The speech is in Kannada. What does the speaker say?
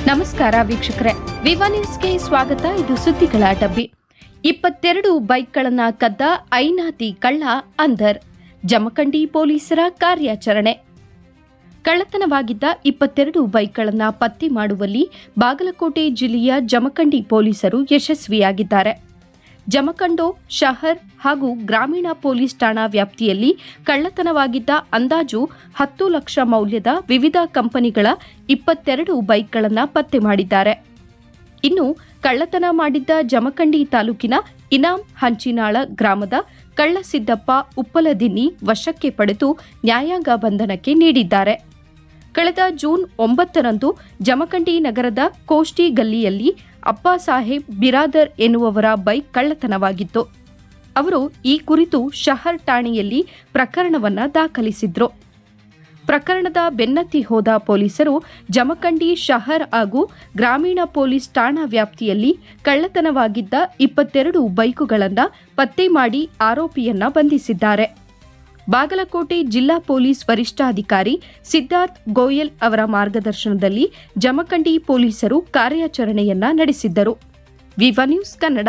ನಮಸ್ಕಾರ ವೀಕ್ಷಕರೇ, ವಿವಾ ನ್ಯೂಸ್ಗೆ ಸ್ವಾಗತ. ಇದು ಸುದ್ದಿಗಳ ಡಬ್ಬಿ. 22 ಬೈಕ್ಗಳನ್ನು ಕದ್ದ ಐನಾತಿ ಕಳ್ಳ ಅಂದರ್. ಜಮಖಂಡಿ ಪೊಲೀಸರ ಕಾರ್ಯಾಚರಣೆ. ಕಳ್ಳತನವಾಗಿದ್ದ 22 ಬೈಕ್ಗಳನ್ನು ಪತ್ತೆ ಮಾಡುವಲ್ಲಿ ಬಾಗಲಕೋಟೆ ಜಿಲ್ಲೆಯ ಜಮಖಂಡಿ ಪೊಲೀಸರು ಯಶಸ್ವಿಯಾಗಿದ್ದಾರೆ. ಜಮಖಂಡೋ ಶಹರ್ ಹಾಗೂ ಗ್ರಾಮೀಣ ಪೊಲೀಸ್ ಠಾಣಾ ವ್ಯಾಪ್ತಿಯಲ್ಲಿ ಕಳ್ಳತನವಾಗಿದ್ದ ಅಂದಾಜು 10 ಲಕ್ಷ ಮೌಲ್ಯದ ವಿವಿಧ ಕಂಪನಿಗಳ 22 ಬೈಕ್ಗಳನ್ನು ಪತ್ತೆ ಮಾಡಿದ್ದಾರೆ. ಇನ್ನು ಕಳ್ಳತನ ಮಾಡಿದ್ದ ಜಮಖಂಡಿ ತಾಲೂಕಿನ ಇನಾಂ ಹಂಚಿನಾಳ ಗ್ರಾಮದ ಕಳ್ಳಸಿದ್ದಪ್ಪ ಉಪ್ಪಲದಿನ್ನಿ ವಶಕ್ಕೆ ಪಡೆದು ನ್ಯಾಯಾಂಗ ಬಂಧನಕ್ಕೆ ನೀಡಿದ್ದಾರೆ. ಕಳೆದ ಜೂನ್ 9ರಂದು ಜಮಖಂಡಿ ನಗರದ ಕೋಷ್ಟಿ ಗಲ್ಲಿಯಲ್ಲಿ ಅಪ್ಪ ಸಾಹೇಬ್ ಬಿರಾದರ್ ಎನ್ನುವವರ ಬೈಕ್ ಕಳ್ಳತನವಾಗಿತ್ತು. ಅವರು ಈ ಕುರಿತು ಶಹರ್ ಠಾಣೆಯಲ್ಲಿ ಪ್ರಕರಣವನ್ನು ದಾಖಲಿಸಿದ್ರು. ಪ್ರಕರಣದ ಬೆನ್ನತ್ತಿ ಹೋದ ಪೊಲೀಸರು ಜಮಖಂಡಿ ಶಹರ್ ಹಾಗೂ ಗ್ರಾಮೀಣ ಪೊಲೀಸ್ ಠಾಣಾ ವ್ಯಾಪ್ತಿಯಲ್ಲಿ ಕಳ್ಳತನವಾಗಿದ್ದ 22 ಬೈಕುಗಳನ್ನು ಪತ್ತೆ ಮಾಡಿ ಆರೋಪಿಯನ್ನ ಬಂಧಿಸಿದ್ದಾರೆ. ಬಾಗಲಕೋಟೆ ಜಿಲ್ಲಾ ಪೊಲೀಸ್ ವರಿಷ್ಠಾಧಿಕಾರಿ ಸಿದ್ಧಾರ್ಥ್ ಗೋಯಲ್ ಅವರ ಮಾರ್ಗದರ್ಶನದಲ್ಲಿ ಜಮಖಂಡಿ ಪೊಲೀಸರು ಕಾರ್ಯಾಚರಣೆಯನ್ನ ನಡೆಸಿದ್ದರು. ವಿವಾ ನ್ಯೂಸ್ ಕನ್ನಡ.